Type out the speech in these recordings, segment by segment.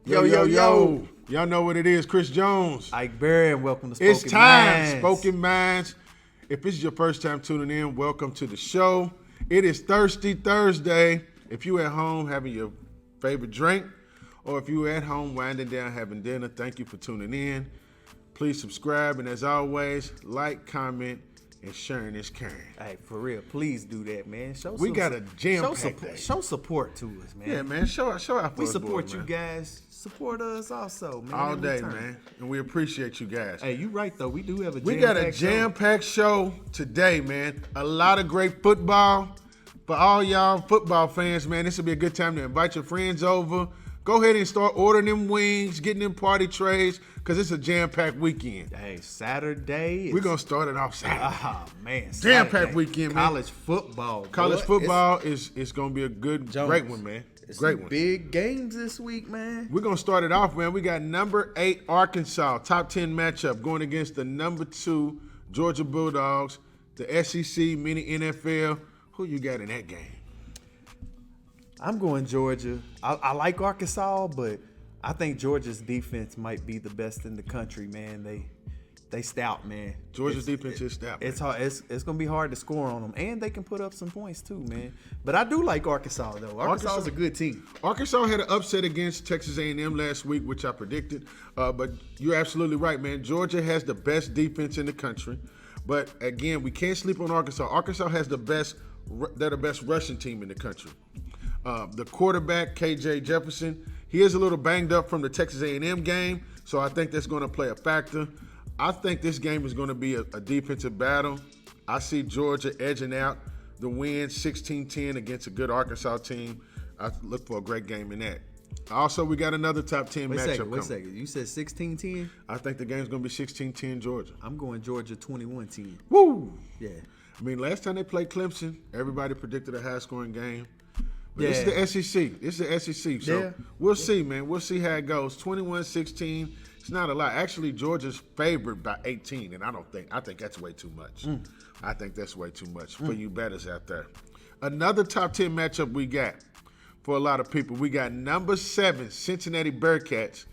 Yo. Y'all know what it is. Chris Jones. Ike Berry, and welcome to Spoken It's time. Minds. Spoken Minds. If this is your first time tuning in, welcome to the show. It is Thirsty Thursday. If you at home having your favorite drink, or if you at home winding down having dinner, thank you for tuning in. Please subscribe, and as always, like, comment, and sharing is caring. Hey, for real, please do that, man. We got a jam-packed day. Show support to us, man. Yeah, man. Show out for We us, support boys, you man. guys. Support us also, man. All in day, return. man. And we appreciate you guys. Hey, you right though. We do have a We got a jam-packed show today, man. A lot of great football. For all y'all football fans, man, this will be a good time to invite your friends over. Go ahead and start ordering them wings, getting them party trays, because it's a jam-packed weekend. Hey, Saturday. We're going to start it off Saturday. Oh, man. Jam-packed Saturday. weekend, man. College football. College boy. football is going to be a great one, man. It's Great some one. big games this week, man. We're going to start it off, man. We got number 8 Arkansas, top 10 matchup, going against the number 2 Georgia Bulldogs, the SEC, mini NFL. Who you got in that game? I'm going Georgia. I like Arkansas, but I think Georgia's defense might be the best in the country, man. They stout, man. Georgia's defense is stout. It's hard. It's going to be hard to score on them, and they can put up some points too, man. But I do like Arkansas though. Arkansas is a good team. Arkansas had an upset against Texas A&M last week, which I predicted. But you're absolutely right, man. Georgia has the best defense in the country. But again, we can't sleep on Arkansas. Arkansas has they're the best rushing team in the country. The quarterback, KJ Jefferson, he is a little banged up from the Texas A&M game, so I think that's going to play a factor. I think this game is going to be a defensive battle. I see Georgia edging out the win 16-10 against a good Arkansas team. I look for a great game in that. Also, we got another top 10 matchup coming. Wait a second. You said 16-10? I think the game's going to be 16-10 Georgia. I'm going Georgia 21-10. Woo! Yeah. I mean, last time they played Clemson, everybody predicted a high-scoring game. But Yeah. This is the SEC. This is the SEC. So Yeah. we'll see, man. We'll see how it goes. 21-16. It's not a lot. Actually, Georgia's favored by 18, and I think that's way too much. I think that's way too much for you bettors out there. Another top 10 matchup we got for a lot of people. We got number 7 Cincinnati Bearcats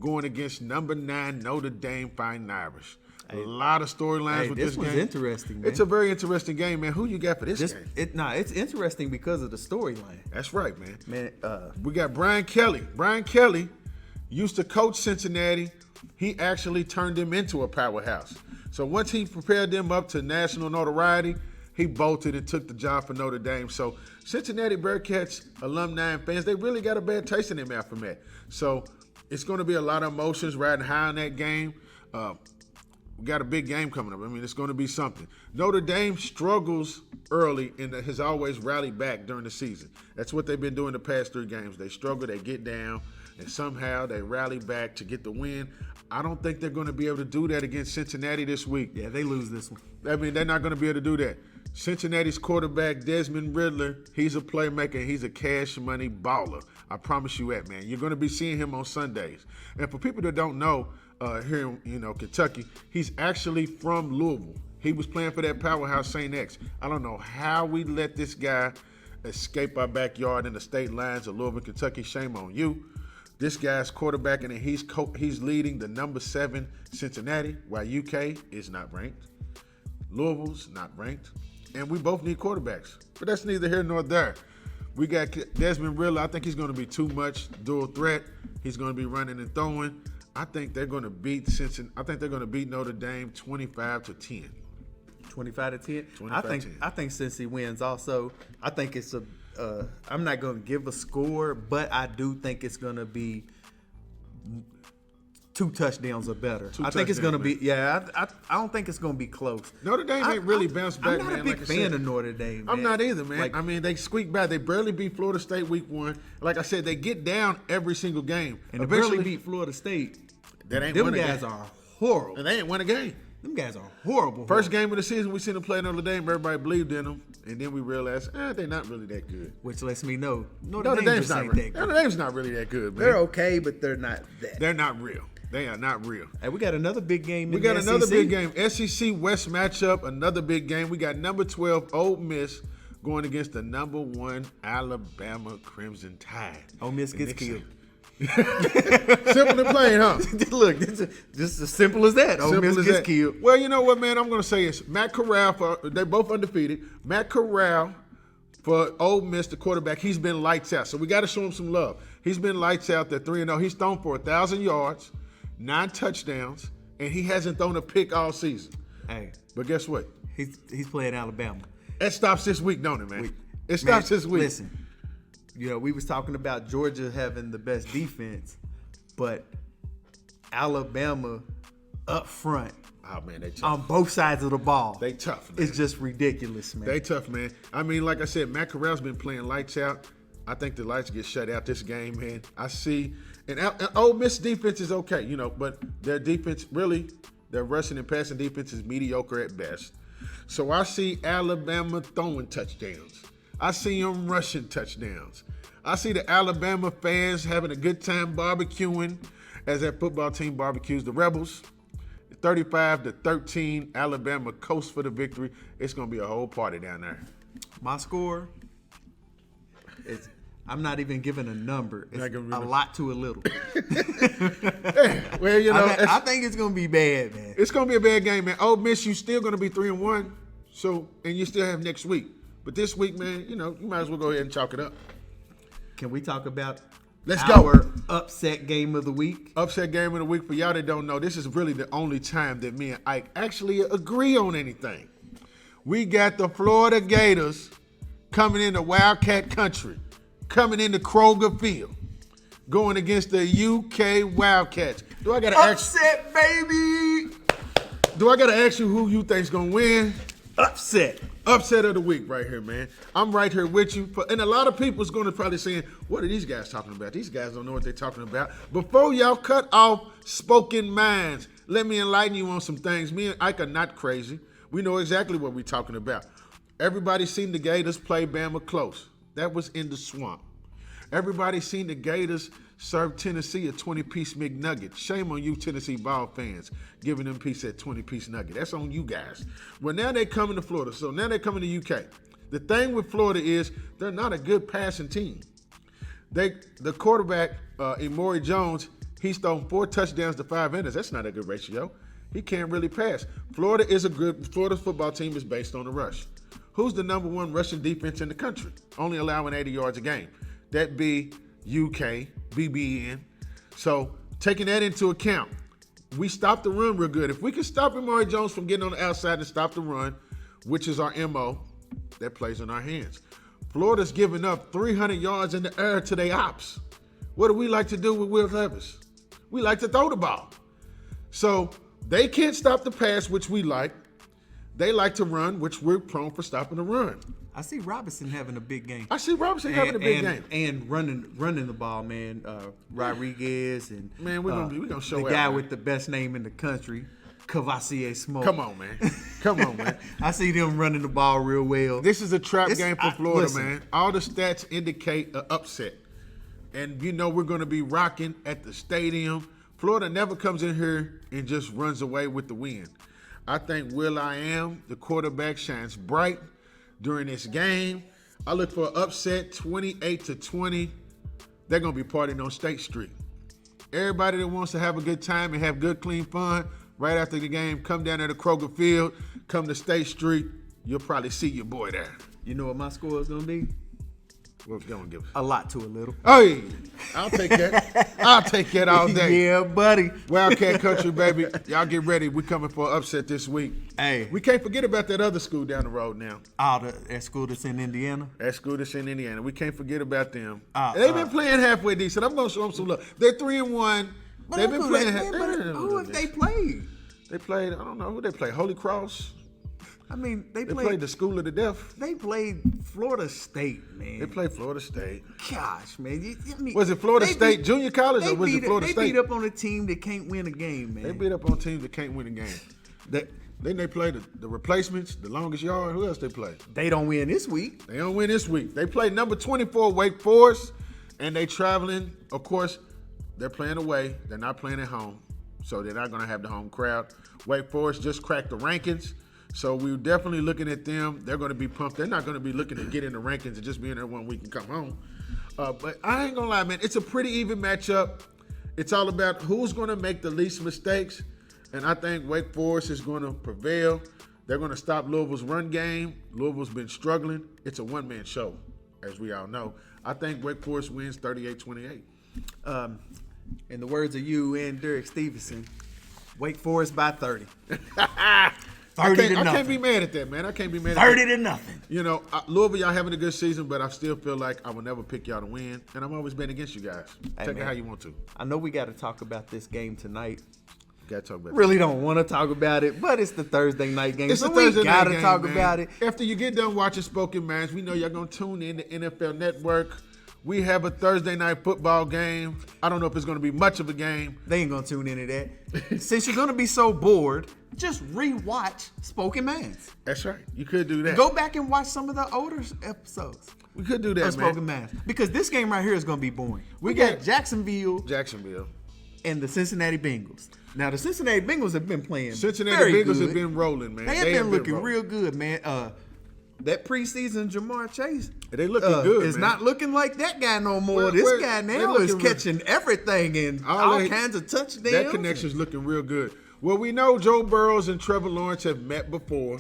going against number 9 Notre Dame Fighting Irish. A lot of storylines with this game. This was interesting, man. It's a very interesting game, man. Who you got for this game? It's interesting because of the storyline. That's right, man. Man, We got Brian Kelly. Brian Kelly used to coach Cincinnati. He actually turned them into a powerhouse. So once he prepared them up to national notoriety, he bolted and took the job for Notre Dame. So Cincinnati Bearcats alumni and fans, they really got a bad taste in their mouth from that. So it's going to be a lot of emotions riding high on that game. We got a big game coming up. I mean, it's going to be something. Notre Dame struggles early and has always rallied back during the season. That's what they've been doing the past 3 games. They struggle, they get down, and somehow they rally back to get the win. I don't think they're going to be able to do that against Cincinnati this week. yeah, they lose this one. I mean, they're not going to be able to do that. Cincinnati's quarterback, Desmond Ridder, he's a playmaker. He's a cash money baller. I promise you that, man. You're going to be seeing him on Sundays. And for people that don't know, here in Kentucky, he's actually from Louisville. He was playing for that powerhouse St. X. I don't know how we let this guy escape our backyard in the state lines of Louisville, Kentucky. Shame on you. This guy's quarterbacking, and he's leading the number 7 Cincinnati, while UK is not ranked. Louisville's not ranked. And we both need quarterbacks. But that's neither here nor there. We got Desmond Ridder. I think he's going to be too much dual threat. He's going to be running and throwing. I think they're going to beat Notre Dame 25-10. 25-10. I think Cincy wins also. I think it's I'm not going to give a score, but I do think it's going to be 2 touchdowns or better. I think it's going to be, I don't think it's going to be close. Notre Dame ain't really bounced back, man. I'm not a big fan of Notre Dame, man. I'm not either, man. I mean, they squeak by. They barely beat Florida State week 1. Like I said, they get down every single game. And to barely beat Florida State, them guys are horrible. And they ain't won a game. Them guys are horrible. First game of the season, we seen them play Notre Dame. Everybody believed in them. And then we realized, they're not really that good. Which lets me know Notre Dame's not that good. Notre Dame's not really that good, man. They're okay, but they're not that. They're not real. They are not real. Hey, we got another big game. We got another big game. SEC West matchup, another big game. We got number 12 Ole Miss going against the number 1 Alabama Crimson Tide. Ole Miss gets killed. Simple and plain, huh? Look, this is as simple as that. Ole Miss gets killed. Well, you know what, man? I'm going to say is Matt Corral, they're both undefeated. Matt Corral for Ole Miss, the quarterback, he's been lights out. So we got to show him some love. He's been lights out. They're 3-0. He's thrown for 1,000 yards, 9 touchdowns, and he hasn't thrown a pick all season. Hey, but guess what? He's playing Alabama. That stops this week, don't it, man? It stops this week. Listen, we was talking about Georgia having the best defense, but Alabama up front. Oh, man, they tough. On both sides of the ball. They tough, man. It's just ridiculous, man. They tough, man. I mean, like I said, Matt Corral's been playing lights out. I think the lights get shut out this game, man. I see. And Ole Miss defense is okay, but their defense, really, their rushing and passing defense is mediocre at best. So I see Alabama throwing touchdowns. I see them rushing touchdowns. I see the Alabama fans having a good time barbecuing as that football team barbecues the Rebels. 35-13, Alabama coast for the victory. It's going to be a whole party down there. My score is, I'm not even giving a number. It's a lot to a little. Well, I think it's going to be bad, man. It's going to be a bad game, man. Ole Miss, you still going to be 3-1, and you still have next week. But this week, man, you might as well go ahead and chalk it up. Can we talk about our upset game of the week? Upset game of the week. For y'all that don't know, this is really the only time that me and Ike actually agree on anything. We got the Florida Gators coming into Wildcat Country, coming into Kroger Field, going against the UK Wildcats. Do I got to upset, baby? Do I got to ask you who you think's going to win? Upset. Upset of the week right here, man. I'm right here with you. And a lot of people's going to probably saying, what are these guys talking about? These guys don't know what they're talking about. Before y'all cut off spoken minds, let me enlighten you on some things. Me and Ike are not crazy. We know exactly what we're talking about. Everybody seen the Gators play Bama close. That was in the swamp. Everybody seen the Gators serve Tennessee a 20-piece McNugget. Shame on you Tennessee ball fans giving them piece that 20-piece nugget. That's on you guys. Well, now they're coming to Florida. So now they're coming to UK. The thing with Florida is they're not a good passing team. The quarterback, Ike Jones, he's thrown 4 touchdowns to 5 enders. That's not a good ratio. He can't really pass. Florida's football team is based on the rush. Who's the number 1 rushing defense in the country? Only allowing 80 yards a game. That be UK, BBN. So taking that into account, we stopped the run real good. If we can stop Ike Jones from getting on the outside and stop the run, which is our MO, that plays in our hands. Florida's giving up 300 yards in the air to their ops. What do we like to do with Will Levis? We like to throw the ball. So they can't stop the pass, which we like. They like to run, which we're prone for stopping the run. I see Robinson having a big game. Having a big game. And running the ball, man. Rodriguez and man, we're gonna show the out, guy man. with the best name in the country, Cavassier Smoke. Come on, man. Come on, man. I see them running the ball real well. This is a trap game for Florida, listen, man. All the stats indicate an upset. And we're going to be rocking at the stadium. Florida never comes in here and just runs away with the win. I think Will.i.am, the quarterback, shines bright during this game. I look for an upset, 28-20. They're going to be partying on State Street. Everybody that wants to have a good time and have good, clean fun, right after the game, come down there to Kroger Field, come to State Street. You'll probably see your boy there. You know what my score is going to be? What's going to give us? A lot to a little. Hey, I'll take that. I'll take that all day. Yeah, buddy. Wildcat Country, baby. Y'all get ready. We're coming for an upset this week. Hey. We can't forget about that other school down the road now. That school that's in Indiana? That school that's in Indiana. We can't forget about them. They've been playing halfway decent. I'm going to show them some love. They're 3-1. They've been playing. Who have they played? They played, I don't know who they played. Holy Cross. I mean, they played the School of the Deaf. They played Florida State, man. They played Florida State. Gosh, man. Was it Florida State Junior College or was it Florida State? They beat up on a team that can't win a game, man. They beat up on teams that can't win a game. Then they play the replacements, the longest yard. Who else they play? They don't win this week. They don't win this week. They play number 24, Wake Forest, and they traveling. Of course, they're playing away. They're not playing at home, so they're not going to have the home crowd. Wake Forest just cracked the rankings. So we're definitely looking at them. They're going to be pumped. They're not going to be looking to get in the rankings and just be in there 1 week and come home. But I ain't gonna lie, man. It's a pretty even matchup. It's all about who's gonna make the least mistakes, and I think Wake Forest is gonna prevail. They're gonna stop Louisville's run game. Louisville's been struggling. It's a one-man show, as we all know. I think Wake Forest wins 38-28. In the words of you and Derek Stevenson, Wake Forest by 30. 30 to nothing. I can't be mad at that, man. I can't be mad at that. 30 to nothing. You know, Louisville, y'all having a good season, but I still feel like I will never pick y'all to win, and I'm always betting against you guys. Take it man. how you want to. I know we got to talk about this game tonight. Got to talk about Really don't want to talk about it, but it's the Thursday night game, It's so a Thursday we got night to game, talk man. about it. After you get done watching Spoken Minds, we know y'all going to tune in to NFL Network. We have a Thursday night football game. I don't know if it's going to be much of a game. They ain't going to tune into that. Since you're going to be so bored, just rewatch Spoken Minds. That's right. You could do that. Go back and watch some of the older episodes We could do that, of Spoken man. Minds. Because this game right here is going to be boring. We got Jacksonville Jacksonville. and the Cincinnati Bengals. Now, the Cincinnati Bengals have been playing Cincinnati very Bengals good. have been rolling, man. They have been looking rolling. real good, man. That preseason Jamar Chase, They looking good, is man. not looking like that guy no more. Well, This guy they now is looking catching everything and all that- kinds of touchdowns. That connection's looking real good. Well, we know Joe Burrows and Trevor Lawrence have met before.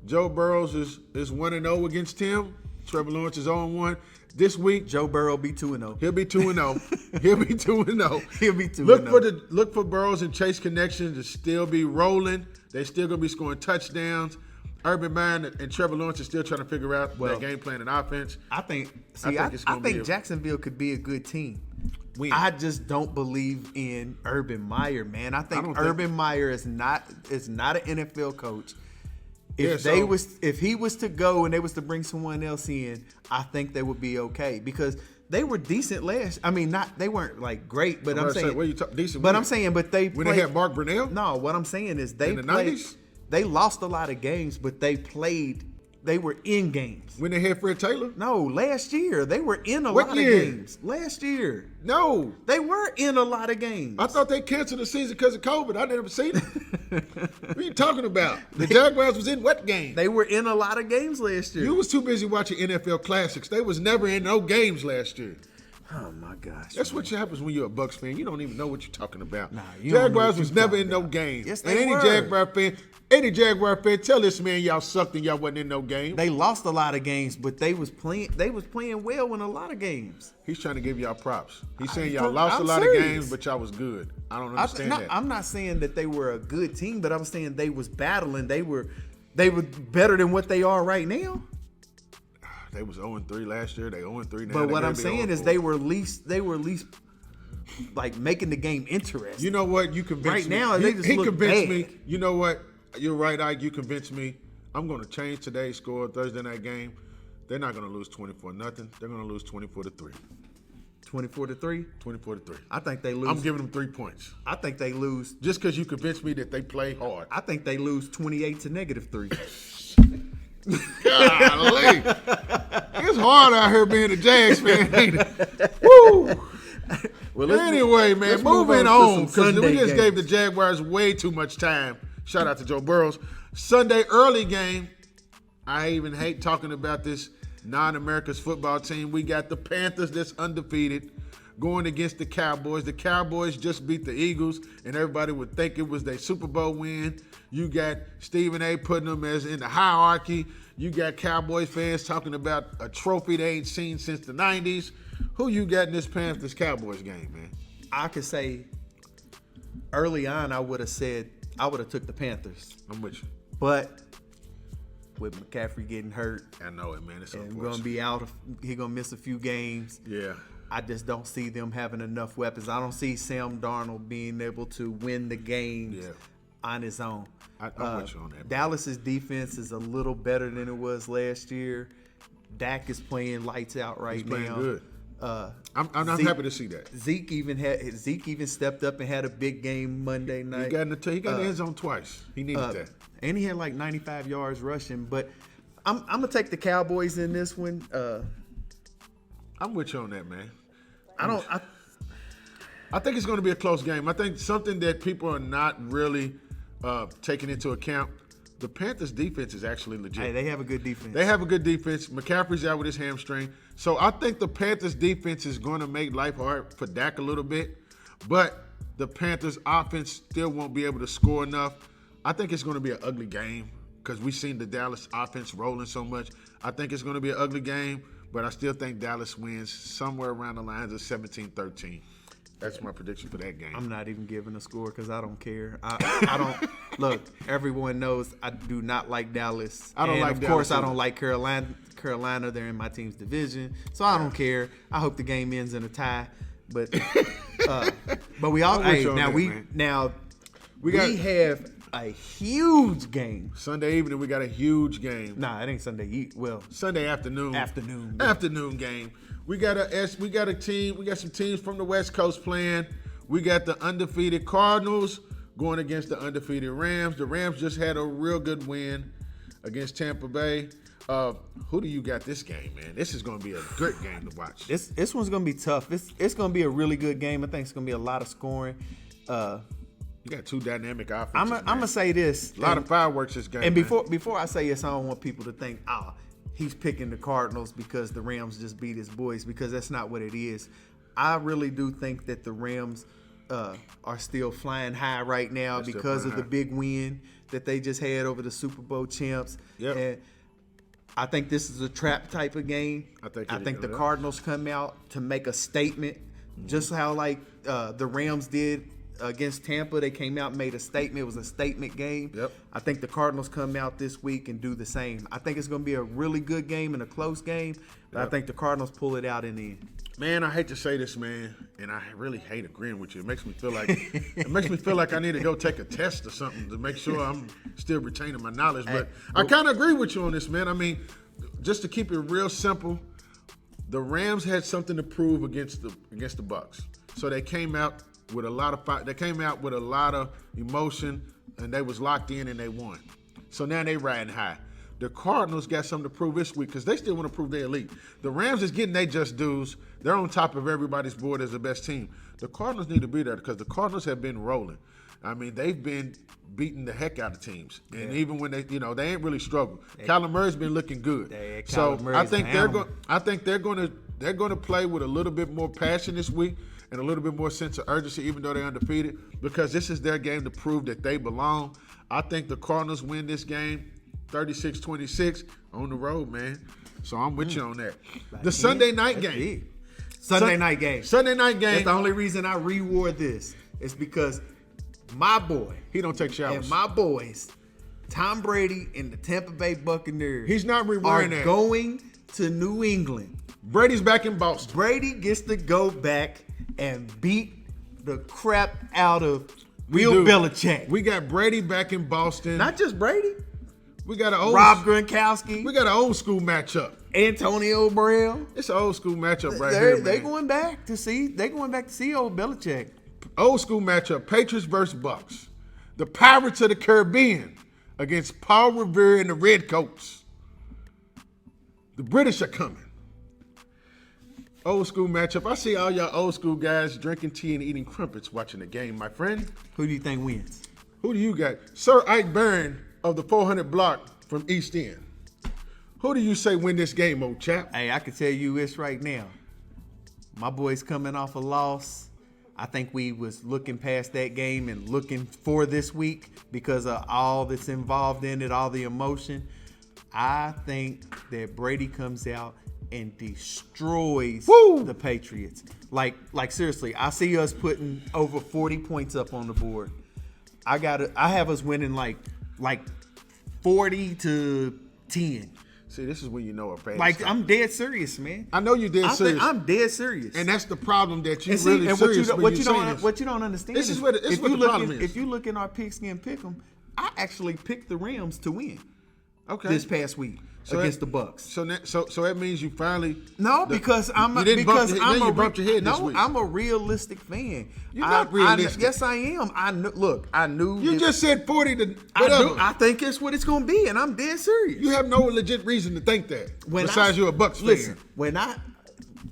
Joe Burrows is 1-0 against him. Trevor Lawrence is 0-1. This week, Joe Burrow be 2-0. he'll be 2-0. He'll be 2-0. He'll be 2-0. Look for Burrows and Chase connection to still be rolling. They still gonna be scoring touchdowns. Urban Meyer and Trevor Lawrence are still trying to figure out their game plan and offense. I think it's gonna be Jacksonville could be a good team. Win. I just don't believe in Urban Meyer, man. I think Urban Meyer is not an NFL coach. If he was to go and they was to bring someone else in, I think they would be okay because they were decent last. I mean, they weren't like great, but I'm saying decent. But when? I'm saying, but they when played, they had Mark Brunell. No, what I'm saying is they In the played. 90s? They lost a lot of games, but they played. They were in games. When they had Fred Taylor. No, last year they were in a What lot year? of games. Last year No, they were in a lot of games. I thought they canceled the season because of COVID. I never seen it. What are you talking about? The Jaguars was in what game? They were in a lot of games last year. You was too busy watching NFL classics. They was never in no games last year. Oh my gosh. That's what happens when you're a Bucks fan. You don't even know what you're talking about. Nah, you don't know Jaguars what was you're never talking in no about. game. Yes, and they were. any Jaguar fan, tell this man y'all sucked and y'all wasn't in no game. They lost a lot of games, but they was playing well in a lot of games. He's trying to give y'all props. He's saying y'all lost a lot serious. of games, but y'all was good. I don't understand that. I'm not saying that they were a good team, but I'm saying they was battling. They were better than what they are right now. They was 0-3 last year. They 0-3 now. But They what gotta I'm be saying is 0-4. they were at least like making the game interesting. You know what? You convinced Right me. now, they just he look convinced bad. me. You know what? You're right, Ike. You convinced me. I'm going to change today's score Thursday night game. They're not going to lose 24-0. They're going to lose 24-3. 24-3. 24-3. I think they lose. I'm giving them 3 points. I think they lose. Just because you convinced me that they play hard. I think they lose 28 to -3. Golly. It's hard out here being a Jags fan, ain't it? Woo! Well, Anyway, man, let's move moving on to on some because we Sunday just gave the games. Jaguars way too much time. Shout out to Joe Burrows. Sunday early game. I even hate talking about this non-America's football team. We got the Panthers that's undefeated going against the Cowboys. The Cowboys just beat the Eagles, and everybody would think it was their Super Bowl win. You got Stephen A. putting them as in the hierarchy. You got Cowboys fans talking about a trophy they ain't seen since the 90s. Who you got in this Panthers-Cowboys game, man? I could say early on, I would have took the Panthers, I'm with you. but with McCaffrey getting hurt I know it, man. It's and unfortunate. going to be out, he going to miss a few games. Yeah. I just don't see them having enough weapons. I don't see Sam Darnold being able to win the games on his own. I'm with you on that, man. Dallas's defense is a little better than it was last year. Dak is playing lights out right He's playing now. good. I'm Zeke- happy to see that. Zeke even stepped up and had a big game Monday night. He got in the end zone twice. He needed that. And he had like 95 yards rushing. But I'm gonna take the Cowboys in this one. I'm with you on that, man. I I think it's going to be a close game. I think something that people are not really taking into account, the Panthers' defense is actually legit. Hey, they have a good defense. They have a good defense. McCaffrey's out with his hamstring. So I think the Panthers' defense is going to make life hard for Dak a little bit. But the Panthers' offense still won't be able to score enough. I think it's going to be an ugly game because we've seen the Dallas offense rolling so much. I think it's going to be an ugly game, but I still think Dallas wins somewhere around the lines of 17-13. That's my prediction for that game. I'm not even giving a score because I don't care. I don't look. Everyone knows I do not like Dallas. I don't like Of course, Dallas I don't like Carolina. They're in my team's division, so I don't care. I hope the game ends in a tie. But we all we have a huge game Sunday evening. We got a huge game. Nah, it ain't Sunday. Sunday afternoon. Afternoon game. We got a team. We got some teams from the West Coast playing. We got the undefeated Cardinals going against the undefeated Rams. The Rams just had a real good win against Tampa Bay. Who do you got this game, man? This is going to be a good game to watch. This one's going to be tough. It's going to be a really good game. I think it's going to be a lot of scoring. You got two dynamic offenses. I'm gonna say this. A lot of fireworks this game. And before I say this, I don't want people to think, he's picking the Cardinals because the Rams just beat his boys, because that's not what it is. I really do think that the Rams are still flying high right now because of the big win that they just had over the Super Bowl champs. Yep. And I think this is a trap type of game. I think the Cardinals come out to make a statement, just how like the Rams did against Tampa. They came out and made a statement. It was a statement game. Yep. I think the Cardinals come out this week and do the same. I think it's going to be a really good game and a close game, but I think the Cardinals pull it out in the end. Man, I hate to say this, man, and I really hate agreeing with you. It makes me feel like I need to go take a test or something to make sure I'm still retaining my knowledge. But I kind of agree with you on this, man. I mean, just to keep it real simple, the Rams had something to prove against the Bucks, so they came out with a lot of fight. They came out with a lot of emotion, and they was locked in, and they won. So now they riding high. The Cardinals got something to prove this week because they still want to prove they're elite. The Rams is getting their just dues. They're on top of everybody's board as the best team. The Cardinals need to be there because the Cardinals have been rolling. I mean, they've been beating the heck out of teams, and even when they ain't really struggled. Kyler Murray's been looking good. So I think they're going to play with a little bit more passion this week and a little bit more sense of urgency, even though they're undefeated, because this is their game to prove that they belong. I think the Cardinals win this game 36-26 on the road, man. So I'm with you on that. The Sunday night game. Sunday night game. That's the only reason I reward this is because my boy, he don't take showers. And my boys, Tom Brady and the Tampa Bay Buccaneers, he's not rewarding that. Going to New England. Brady's back in Boston. Brady gets to go back and beat the crap out of Bill Belichick. We got Brady back in Boston. Not just Brady. We got Rob Gronkowski. We got an old school matchup. Antonio Brown. It's an old school matchup right here, man. They're going back to see old Belichick. Old school matchup. Patriots versus Bucks. The Pirates of the Caribbean against Paul Revere and the Redcoats. The British are coming. Old school matchup. I see all y'all old school guys drinking tea and eating crumpets watching the game, my friend. Who do you think wins? Who do you got? Sir Ike Barron of the 400 block from East End. Who do you say win this game, old chap? Hey, I can tell you this right now. My boy's coming off a loss. I think we was looking past that game and looking for this week because of all that's involved in it, all the emotion. I think that Brady comes out and destroys the Patriots. Like seriously, I see us putting over 40 points up on the board. I have us winning like 40-10. See, this is when you know a bad. Like, I'm dead serious, man. I know you're dead serious. I'm dead serious. And that's the problem that you and really and serious what you don't understand this is what the problem is. If you look in our pigskin pick'em, I actually picked the Rams to win. Okay. This past week against the Bucks. So that means you finally because I'm you bumped your head this week. I'm a realistic fan. You're not realistic. Yes, I am. I knew. You just said 40 to whatever. I think it's what it's going to be, and I'm dead serious. You have no legit reason to think that. Besides you're a Bucks fan. Listen,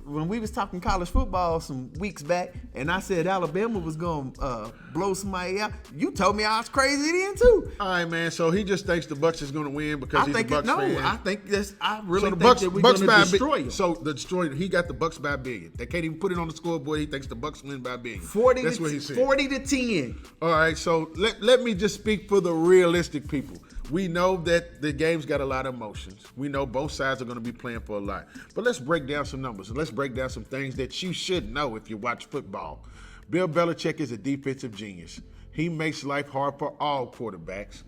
when we was talking college football some weeks back, and I said Alabama was gonna blow somebody out, you told me I was crazy then too. All right, man. So he just thinks the Bucs is going to win because he's a Bucs fan. I think that's. I really So the think Bucs, that we're Bucs gonna destroy them. So the destroyer, he got the Bucs by a billion. They can't even put it on the scoreboard. He thinks the Bucs win by a billion. 40 That's to, what he said. 40 to 10. All right, so let me just speak for the realistic people. We know that the game's got a lot of emotions. We know both sides are going to be playing for a lot. But let's break down some numbers. And let's break down some things that you should know if you watch football. Bill Belichick is a defensive genius. He makes life hard for all quarterbacks.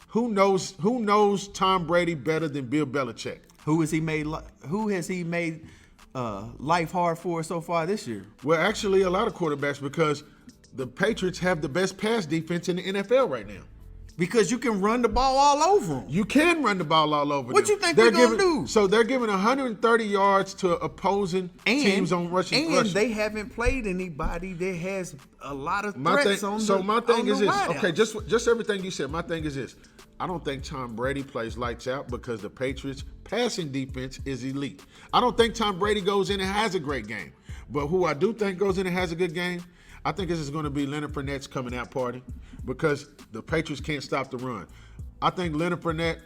Who knows Tom Brady better than Bill Belichick? Who has he made life hard for so far this year? Well, actually, a lot of quarterbacks, because the Patriots have the best pass defense in the NFL right now. Because you can run the ball all over them. You can run the ball all over What them. you think they're going to do? So they're giving 130 yards to opposing teams on rushing. And they haven't played anybody that has a lot of threats on the my thing is this. wideouts. Okay, just everything you said. My thing is this. I don't think Tom Brady plays lights out because the Patriots' passing defense is elite. I don't think Tom Brady goes in and has a great game. But who I do think goes in and has a good game, I think this is going to be Leonard Fournette's coming out party because the Patriots can't stop the run. I think Leonard Fournette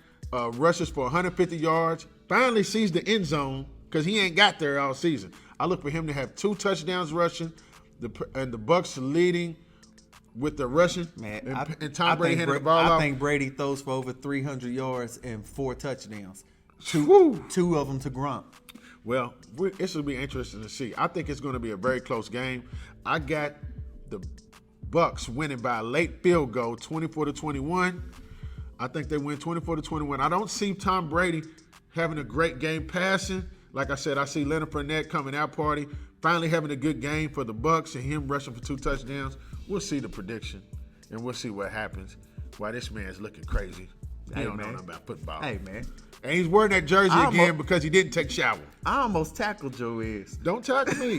rushes for 150 yards, finally sees the end zone because he ain't got there all season. I look for him to have 2 touchdowns rushing, and the Bucs leading with the rushing. Man, and Tom Brady handing the ball off. I think Brady throws for over 300 yards and 4 touchdowns. Woo. 2 of them to Gronk. Well, this will be interesting to see. I think it's going to be a very close game. I got the Bucs winning by a late field goal, 24-21. I think they win 24-21. I don't see Tom Brady having a great game passing. Like I said, I see Leonard Fournette coming out party, finally having a good game for the Bucs and him rushing for 2 touchdowns. We'll see the prediction, and we'll see what happens. Why this man's looking crazy. He don't know nothing about football. Hey, man. And he's wearing that jersey again because he didn't take a shower. I almost tackled Joe Is. Don't tackle me.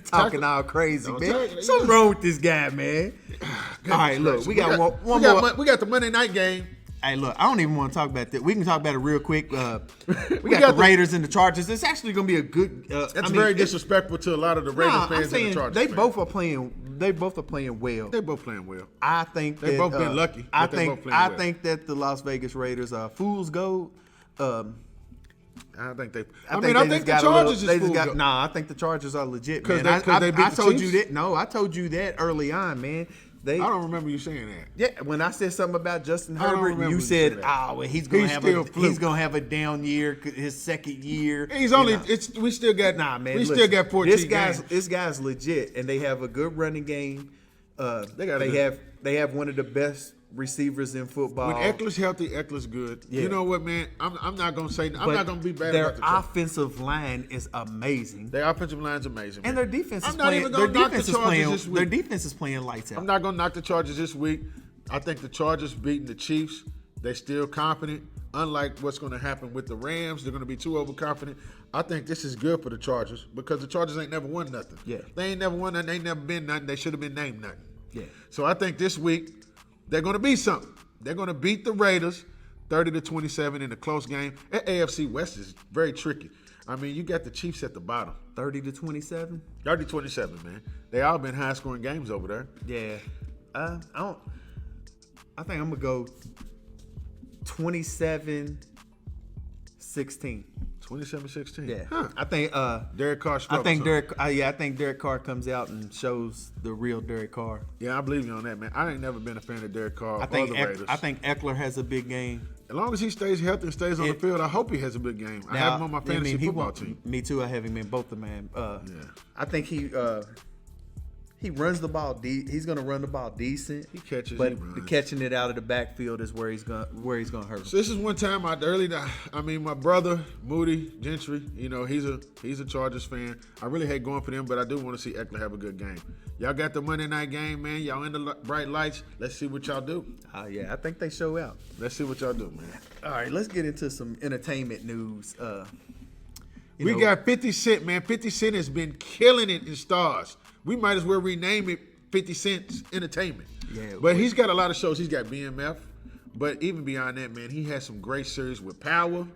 Talking all crazy, Don't man. tackle- Something wrong with this guy, man. All right, look, we got one more. We got the Monday night game. Hey, look, I don't even want to talk about that. We can talk about it real quick. We got the Raiders and the Chargers. It's actually going to be a good. It's very disrespectful to a lot of the Raiders fans and the Chargers they fans. both are playing. They both are playing well. They're both playing well. I think They've both been lucky. I but they're both think playing I well. think that the Las Vegas Raiders are fool's gold. I think they. I think the Chargers is full go. Nah, I think the Chargers are legit, 'Cause man. they beat I the told Chiefs? you that. No, I told you that early on, man. I don't remember you saying that. Yeah, when I said something about Justin I don't Herbert, remember you you said, said that. "Oh, well, he's gonna have a down year, his second year." He's only. We still got. Nah, man. We listen, still got 14 games. This guy's legit, and they have a good running game. They have one of the best receivers in football. When Eckler's healthy, Eckler's good. Yeah. You know what, man? I'm not gonna say. I'm But not gonna be bad their about the Chargers. offensive line is amazing, Their offensive line's amazing, and man. their defense is I'm not playing. even Their gonna knock the defense is Chargers playing. this week. Their defense is playing lights out. I'm not gonna knock the Chargers this week. I think the Chargers beating the Chiefs. They're still confident. Unlike what's going to happen with the Rams, they're going to be too overconfident. I think this is good for the Chargers because the Chargers ain't never won nothing. Yeah. They ain't never won nothing. They ain't never been nothing. They should have been named nothing. Yeah. So I think this week they're going to be something. They're going to beat the Raiders 30-27 in a close game. That AFC West is very tricky. I mean, you got the Chiefs at the bottom. 30-27. 30-27, man. They all been high-scoring games over there. Yeah. I think I'm gonna go 27-16. 27-16. Yeah. Huh. I think Derek Carr I struggles. think huh? Derek Carr comes out and shows the real Derek Carr. Yeah, I believe you on that, man. I ain't never been a fan of Derek Carr I think or the Raiders. I think Eckler has a big game. As long as he stays healthy and stays on the field, I hope he has a big game. I have him on my fantasy football team. Me too. I have him in both of them. I think he runs the ball. He's gonna run the ball decent. He catches, but he runs. the catching it out of the backfield is where he's gonna hurt him. So this is one time my brother Moody Gentry, you know, he's a Chargers fan. I really hate going for them, but I do want to see Eckler have a good game. Y'all got the Monday night game, man. Y'all in the bright lights. Let's see what y'all do. Yeah, I think they show out. Let's see what y'all do, man. All right, let's get into some entertainment news. We got 50 Cent, man. 50 Cent has been killing it in stars. We might as well rename it 50 Cent's Entertainment. Yeah, but he's got a lot of shows. He's got BMF. But even beyond that, man, he has some great series with Power.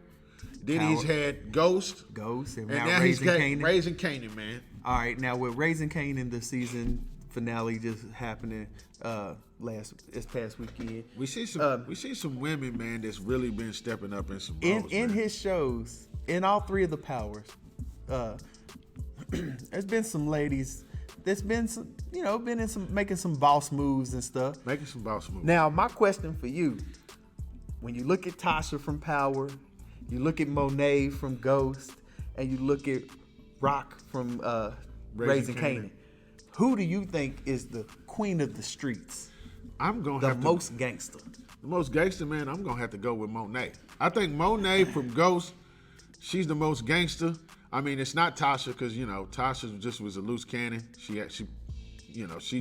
Then Power. he's had Ghost. And And now now he's Raising got Kanan. Raising Kanan, man. All right, now with Raising Kanan, the season finale just happening this past weekend. We see some women, man, that's really been stepping up in some roles. In man. his shows, in all three of the powers, there's been some ladies that's been some, making some boss moves and stuff. Making some boss moves. Now, my question for you, when you look at Tasha from Power, you look at Monet from Ghost, and you look at Rock from Raising Kanan, who do you think is the queen of the streets? The most gangster. The most gangster, man, I'm going to have to go with Monet. I think Monet from Ghost, she's the most gangster. I mean, it's not Tasha because, Tasha just was a loose cannon.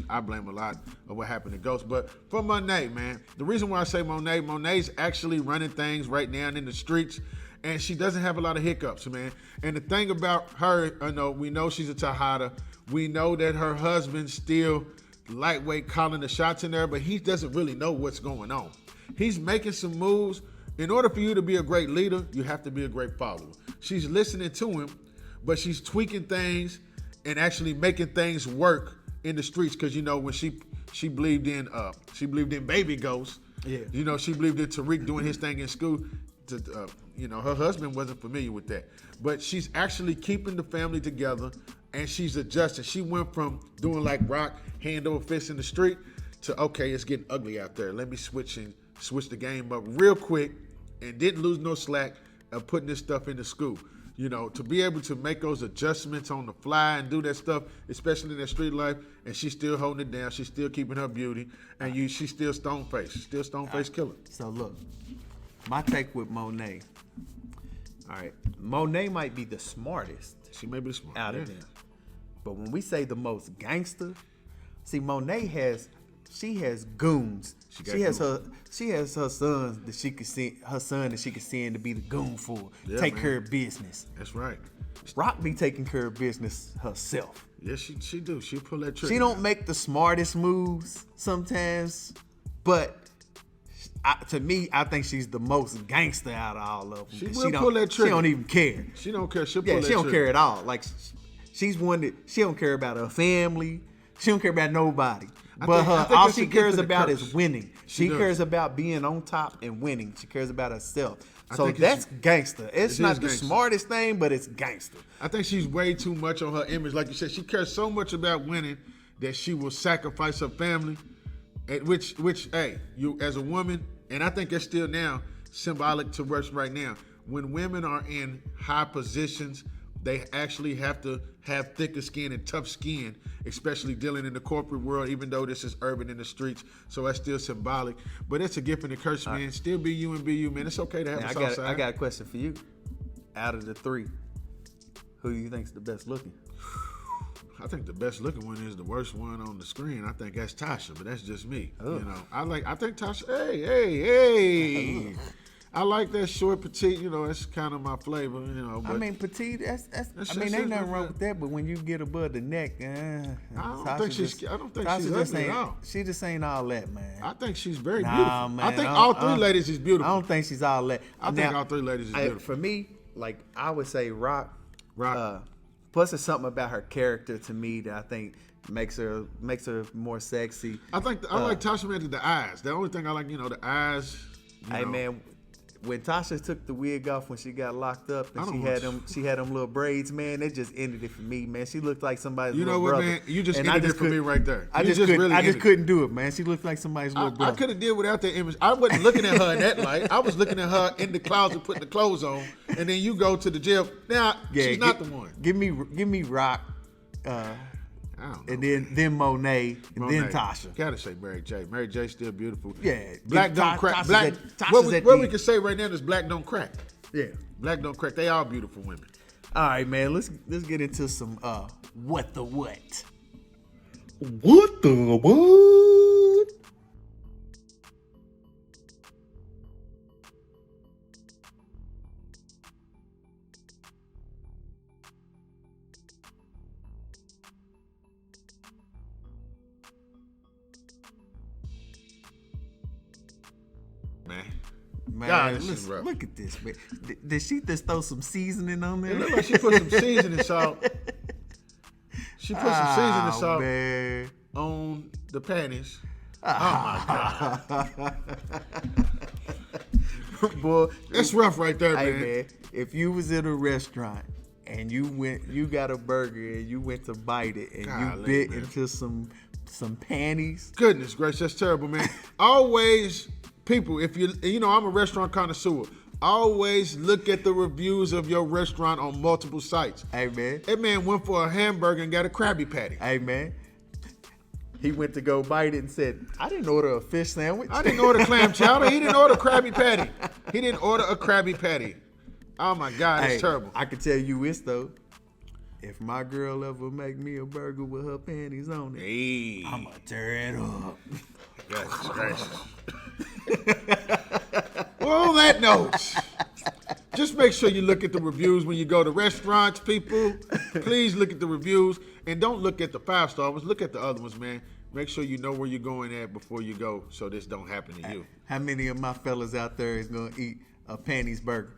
I blame a lot of what happened to Ghost. But for Monet, man, the reason why I say Monet's actually running things right now in the streets, and she doesn't have a lot of hiccups, man. And the thing about her, we know she's a Tejada. We know that her husband's still lightweight calling the shots in there, but he doesn't really know what's going on. He's making some moves. In order for you to be a great leader, you have to be a great follower. She's listening to him, but she's tweaking things and actually making things work in the streets. Because when she believed in Baby Ghost. Yeah. She believed in Tariq doing his thing in school. Her husband wasn't familiar with that, but she's actually keeping the family together, and she's adjusting. She went from doing like Rock, hand over fist in the street, to okay, it's getting ugly out there. Let me switch the game up real quick, and didn't lose no slack of putting this stuff into school. To be able to make those adjustments on the fly and do that stuff, especially in that street life, and she's still holding it down. She's still keeping her beauty, and she's still stone-faced. She's still stone-faced killer. So look, my take with Monet. All right, Monet might be the smartest. She may be the smartest out of them. But when we say the most gangster, see, Monet has goons. She has her sons that she could send to be the goon for. Take care of business. That's right. Rock be taking care of business herself. Yes, she do. She pull that trick. She don't make the smartest moves sometimes, but to me, I think she's the most gangster out of all of them. She will pull that trick. She don't even care. She don't care. She'll pull that she don't trick. care at all. Like she's one that she don't care about her family. She don't care about nobody. But all she cares about is winning. She cares about being on top and winning. She cares about herself. So that's gangster. It's not the smartest thing, but it's gangster. I think she's way too much on her image. Like you said, she cares so much about winning that she will sacrifice her family. Which, hey, you as a woman, and I think that's still now symbolic to us right now. When women are in high positions, they actually have to have thicker skin and tough skin, especially dealing in the corporate world, even though this is urban in the streets. So that's still symbolic. But it's a gift and a curse, man. Still be you and be you, man. It's okay to have a soft side. I got a question for you. Out of the three, who do you think's the best looking? I think the best looking one is the worst one on the screen. I think that's Tasha, but that's just me. Ugh. I think Tasha, hey. I like that short, petite, that's kind of my flavor, But I mean, petite, that's ain't nothing wrong with that, but when you get above the neck, I don't think she's ugly at all. She just ain't all that, man. I think she's very beautiful. Man, I think all three ladies is beautiful. I don't think she's all that. I think all three ladies is beautiful. For me, like, I would say Rock. Plus, there's something about her character to me that I think makes her more sexy. I like Tasha, man, the eyes. The only thing I like, the eyes. Hey, man, when Tasha took the wig off when she got locked up and she had them little braids, man, it just ended it for me, man. She looked like somebody's little brother. You know what, man? You just ended it for me right there. I just couldn't do it, man. She looked like somebody's little brother. I could have did without that image. I wasn't looking at her in that light. I was looking at her in the closet putting the clothes on, and then you go to the jail. Now, she's not the one. Give me Rock. And then Monet, and then Tasha. Gotta say Mary J. Mary J. still beautiful. Yeah. Black don't crack. Black. What we can say right now is black don't crack. Yeah. Black don't crack. They are beautiful women. All right, man. Let's get into some what the what. What the what? Man, God, this is rough. look at this, man. Did she just throw some seasoning on there? It looked like she put some seasoning salt. She put some seasoning salt on the panties. Oh my God. Boy, that's rough right there, hey, man. If you was in a restaurant and you got a burger and you went to bite it and you bit into some panties. Goodness gracious, that's terrible, man. Always, people, if I'm a restaurant connoisseur. Always look at the reviews of your restaurant on multiple sites. Hey, man. That man went for a hamburger and got a Krabby Patty. Hey, man. He went to go bite it and said, I didn't order a fish sandwich. I didn't order clam chowder. He didn't order Krabby Patty. He didn't order a Krabby Patty. Oh, my God, it's terrible. I can tell you this, though. If my girl ever make me a burger with her panties on it, hey, I'm going to tear it up. That's gracious. Well, on that note, just make sure you look at the reviews when you go to restaurants, people. Please look at the reviews. And don't look at the 5-star ones. Look at the other ones, man. Make sure you know where you're going at before you go so this don't happen to you. How many of my fellas out there is going to eat a panties burger?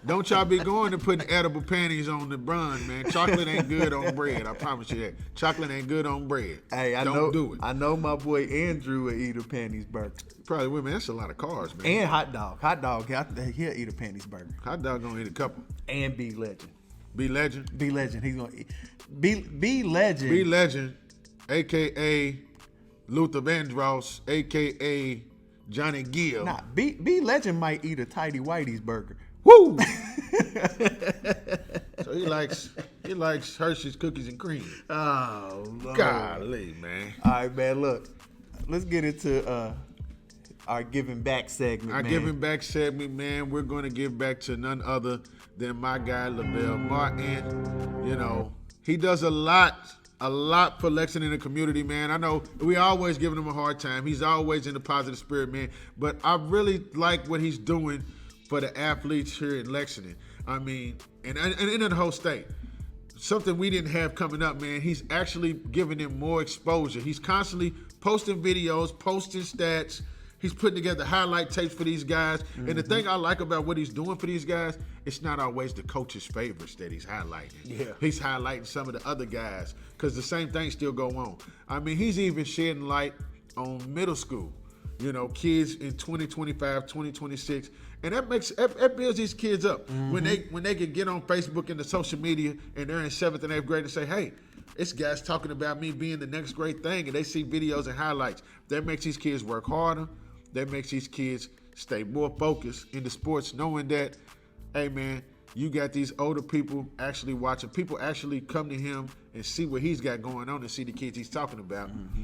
Don't y'all be going and putting edible panties on the bun, man. Chocolate ain't good on bread. I promise you that. Chocolate ain't good on bread. Hey, Don't do it. I know my boy Andrew will eat a panties burger. Probably will, man. That's a lot of carbs, man. And hot dog. He'll eat a panties burger. Hot dog gonna eat a couple. And B Legend. B Legend? B Legend. He's gonna eat. B Legend. B Legend, a.k.a. Luther Vandross, a.k.a. Johnny Gill. Nah, B Legend might eat a Tidy Whitey's burger. Woo! So he likes Hershey's cookies and cream. Oh, Lord. Golly, man. All right, man. Look, let's get into our giving back segment. Our giving back segment, man. We're going to give back to none other than my guy Lavelle Martin. You know, he does a lot for Lexington in the community, man. I know we always giving him a hard time. He's always in the positive spirit, man. But I really like what he's doing for the athletes here in Lexington. I mean, and in the whole state. Something we didn't have coming up, man. He's actually giving them more exposure. He's constantly posting videos, posting stats. He's putting together highlight tapes for these guys. Mm-hmm. And the thing I like about what he's doing for these guys, it's not always the coach's favorites that he's highlighting. Yeah. He's highlighting some of the other guys because the same things still go on. I mean, he's even shedding light on middle school. You know, kids in 2025, 2026. And that builds these kids up. Mm-hmm. When they can get on Facebook and the social media and they're in 7th and 8th grade and say, hey, this guy's talking about me being the next great thing, and they see videos and highlights. That makes these kids work harder. That makes these kids stay more focused in the sports, knowing that, hey, man, you got these older people actually watching. People actually come to him and see what he's got going on and see the kids he's talking about. Mm-hmm.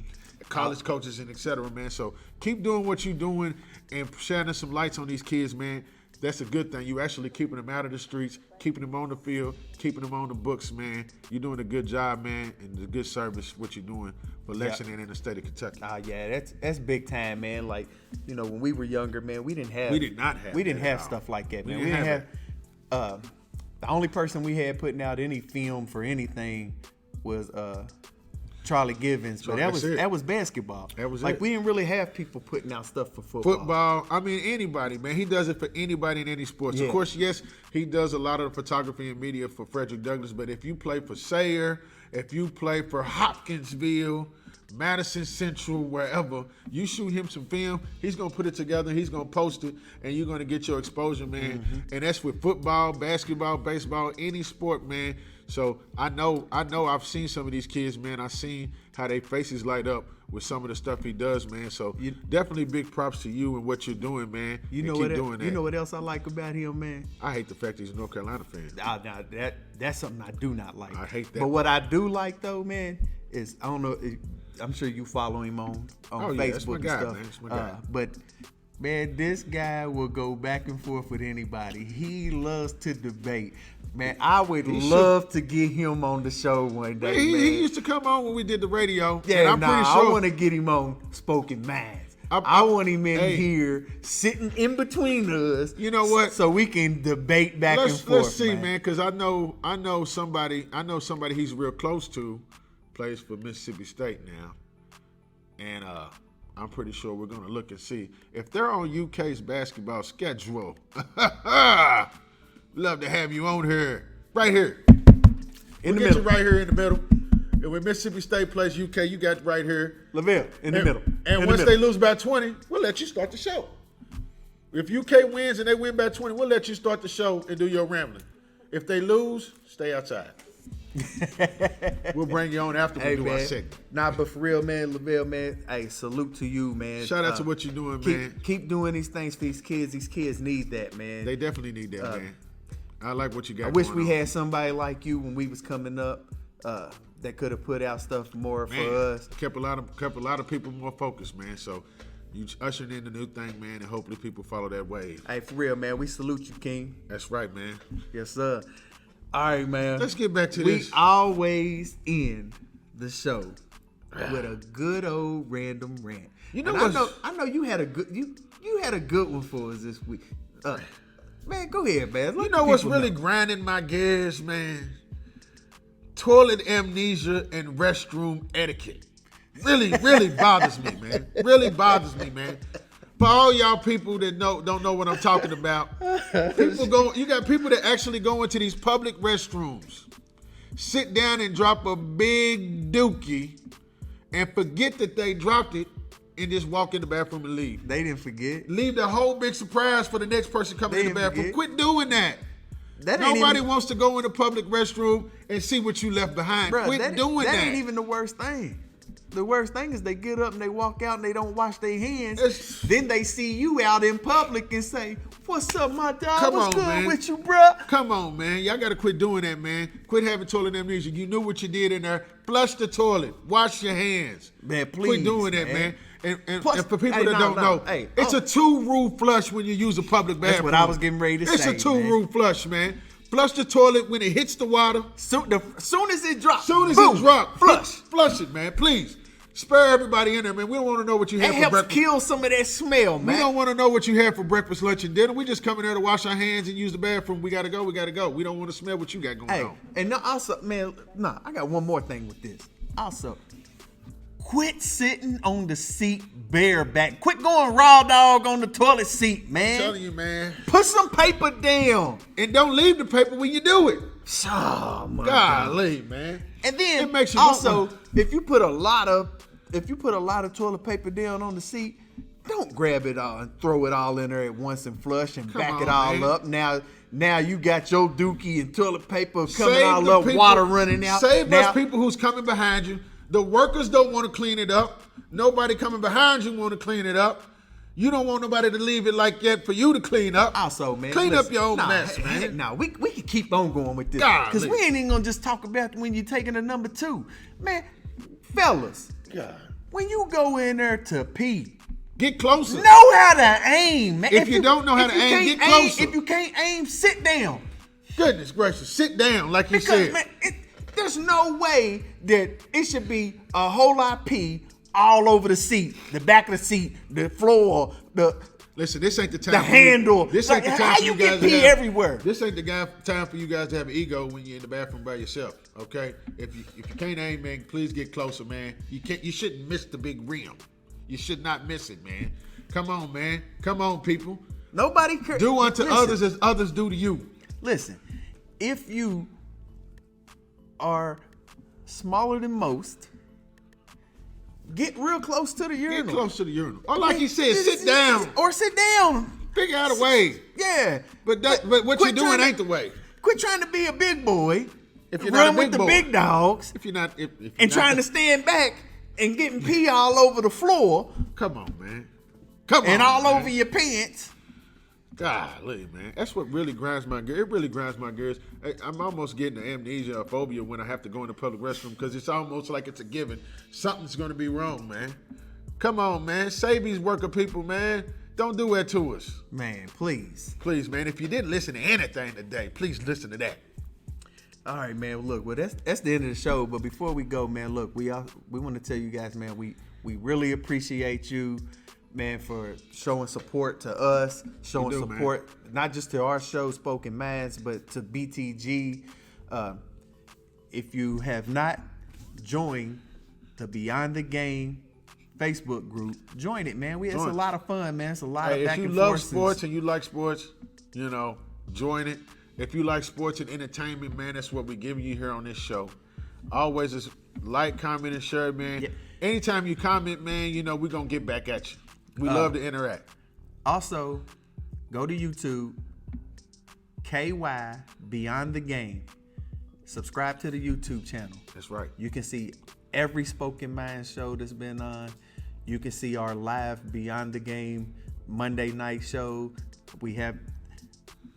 College coaches and et cetera, man. So keep doing what you're doing and shining some lights on these kids, man. That's a good thing. You actually keeping them out of the streets, keeping them on the field, keeping them on the books, man. You're doing a good job, man, and a good service what you're doing for Lexington and the state of Kentucky. Yeah, that's big time, man. Like, you know, when we were younger, man, we didn't have stuff like that, man. We didn't have the only person we had putting out any film for anything was Charlie Givens, but that was basketball. That was like, we didn't really have people putting out stuff for football. I mean, anybody, man. He does it for anybody in any sports. Yeah. Of course, yes, he does a lot of the photography and media for Frederick Douglass, but if you play for Sayre, if you play for Hopkinsville, Madison Central, wherever, you shoot him some film, he's going to put it together, he's going to post it, and you're going to get your exposure, man. Mm-hmm. And that's with football, basketball, baseball, any sport, man. So I know I've seen some of these kids, man. I've seen how their faces light up with some of the stuff he does, man. So definitely big props to you and what you're doing, man. You know what else I like about him, man? I hate the fact he's a North Carolina fan. Now that's something I do not like. I hate that. But what I do like, though, man, is, I don't know, I'm sure you follow him on Facebook that's my guy, and stuff. Man. That's my guy. But man, this guy will go back and forth with anybody. He loves to debate. Man, I would love to get him on the show one day. He used to come on when we did the radio. Yeah, and pretty sure I want to get him on Spoken Minds. I want him in here sitting in between us. You know what? So we can debate back and forth. Let's see, man, because I know somebody he's real close to, plays for Mississippi State now, and I'm pretty sure we're going to look and see if they're on UK's basketball schedule. Love to have you on here. Right here. In the Get middle. you right here in the middle. And when Mississippi State plays UK, you got right here. LaVille, in the middle. And once they lose by 20, we'll let you start the show. If UK wins and they win by 20, we'll let you start the show and do your rambling. If they lose, stay outside. We'll bring you on after we do our segment. Nah, but for real, man, LaVille, man, hey, salute to you, man. Shout out to what you're doing, man. Keep doing these things for these kids. These kids need that, man. They definitely need that, man. I like what you got. I wish going we on. had somebody like you when we was coming up that could have put out stuff more Man, for us. Kept a lot of people more focused, man. So you ushered in the new thing, man, and hopefully people follow that wave. Hey, for real, man, we salute you, King. That's right, man. Yes, sir. All right, man. Let's get back to we this. We always end the show with a good old random rant. You know and what? I know you had a good you had a good one for us this week. Man, go ahead, man. You know what's really grinding my gears, man? Toilet amnesia and restroom etiquette. Really, really bothers me, man. Really bothers me, man. For all y'all people that don't know what I'm talking about, you got people that actually go into these public restrooms, sit down and drop a big dookie, and forget that they dropped it, and just walk in the bathroom and leave. They didn't forget. Leave the whole big surprise for the next person coming in the bathroom. Forget. Quit doing that. Nobody wants to go in the public restroom and see what you left behind. Bruh, Quit doing that. That ain't even the worst thing. The worst thing is they get up and they walk out and they don't wash their hands. Then they see you out in public and say, "What's up, my dog? What's good with you, bruh?" Come on, man. Y'all got to quit doing that, man. Quit having toilet amnesia. You knew what you did in there. Flush the toilet. Wash your hands. Man, please. Quit doing that, man. And Plus, for people that don't know, it's a 2-rule flush when you use a public bathroom. That's what I was getting ready to say. It's a 2-rule flush, man. Flush the toilet when it hits the water. Soon as it drops. Flush it, man. Please. Spare everybody in there, man. We don't want to know what you had for breakfast. It helps kill some of that smell, man. We don't want to know what you had for breakfast, lunch, and dinner. We just come in there to wash our hands and use the bathroom. We got to go. We don't want to smell what you got going on. And also, man, I got one more thing with this. Also, quit sitting on the seat bareback. Quit going raw dog on the toilet seat, man. I'm telling you, man. Put some paper down. And don't leave the paper when you do it. Oh, my Golly, man. And then it makes you also, if you put a lot of toilet paper down on the seat, don't grab it all and throw it all in there at once and flush and back it all up. Now you got your dookie and toilet paper coming all up, water running out. Save those people who's coming behind you. The workers don't want to clean it up. Nobody coming behind you want to clean it up. You don't want nobody to leave it like that for you to clean up. Also, man, clean up your own mess, man. Nah, we can keep on going with this because we ain't even gonna just talk about when you're taking a number 2, man. Fellas, when you go in there to pee, get closer. Know how to aim, man. If you don't know how to aim, get closer. If you can't aim, sit down. Goodness gracious, sit down like you said. Man, there's no way that it should be a whole lot of pee all over the seat, the back of the seat, the floor, Listen, this ain't the time. The handle. This ain't the time how for you guys get pee everywhere. This ain't the time for you guys to have an ego when you're in the bathroom by yourself. Okay, if you can't aim, man, please get closer, man. You shouldn't miss the big rim. You should not miss it, man. Come on, man. Come on, people. Nobody do unto others as others do to you. Listen, if you are smaller than most, get real close to the urinal. Get close to the urinal. Or like he said, sit down. Or sit down. Figure out a way. Yeah. But what you're doing ain't the way. Quit trying to be a big boy. If you're run not a big with boy. the big dogs. If you're not, trying to stand back and getting pee all over the floor. Come on, man. Come on. And all man. over your pants. Golly, man. That's what really grinds my gears. It really grinds my gears. I'm almost getting an amnesia or phobia when I have to go in the public restroom because it's almost like it's a given. Something's going to be wrong, man. Come on, man. Save these worker people, man. Don't do that to us. Man, please. Please, man. If you didn't listen to anything today, please listen to that. All right, man. Look, well, that's the end of the show. But before we go, man, look, we want to tell you guys, man, we really appreciate you, man, for showing support to us, showing support not just to our show, Spoken Minds, but to BTG. If you have not joined the Beyond the Game Facebook group. Join it, man. It's a lot of fun, man. It's a lot of If back you and love forth. sports and you like sports, join it. If you like sports and entertainment, man, that's what we're giving you here on this show. Always just like, comment, and share, man. Yeah. Anytime you comment, man, we're going to get back at you. We love to interact. Also, go to YouTube, KY Beyond the Game. Subscribe to the YouTube channel. That's right. You can see every Spoken Mind show that's been on. You can see our live Beyond the Game Monday night show. We have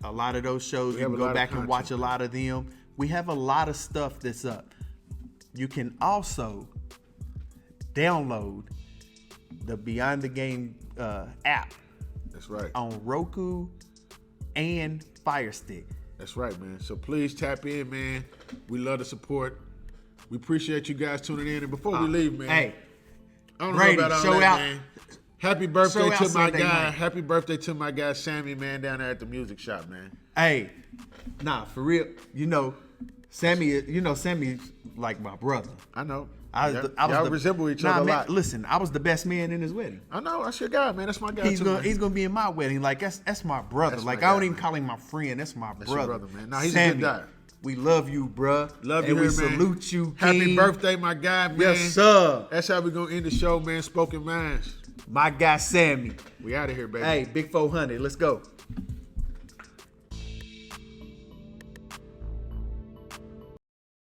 a lot of those shows. You can go back and watch a lot of them. We have a lot of stuff that's up. You can also download the Beyond the Game app. That's right. On Roku and Fire Stick. That's right, man. So please tap in, man. We love the support. We appreciate you guys tuning in. And before we leave, man, Hey, I don't Brady, know about all show that, out. man. Happy birthday Show out to my Sunday guy. night. Happy birthday to my guy Sammy, man, down there at the music shop, man. Hey, for real. Sammy's like my brother. I know. Y'all resemble each other a lot. Listen, I was the best man in his wedding. I know. That's your guy, man. That's my guy He's too, gonna man. he's gonna be in my wedding. Like that's my brother. That's like my I don't guy, even man. call him my friend. That's my That's your brother. brother, man. No, he's Sammy, a good guy. We love you, bruh. Love and you, we man. salute you, King. Happy birthday, my guy, man. Yes, sir. That's how we're going to end the show, man. Spoken Minds. My guy Sammy. We out of here, baby. Hey, Big 400. Let's go.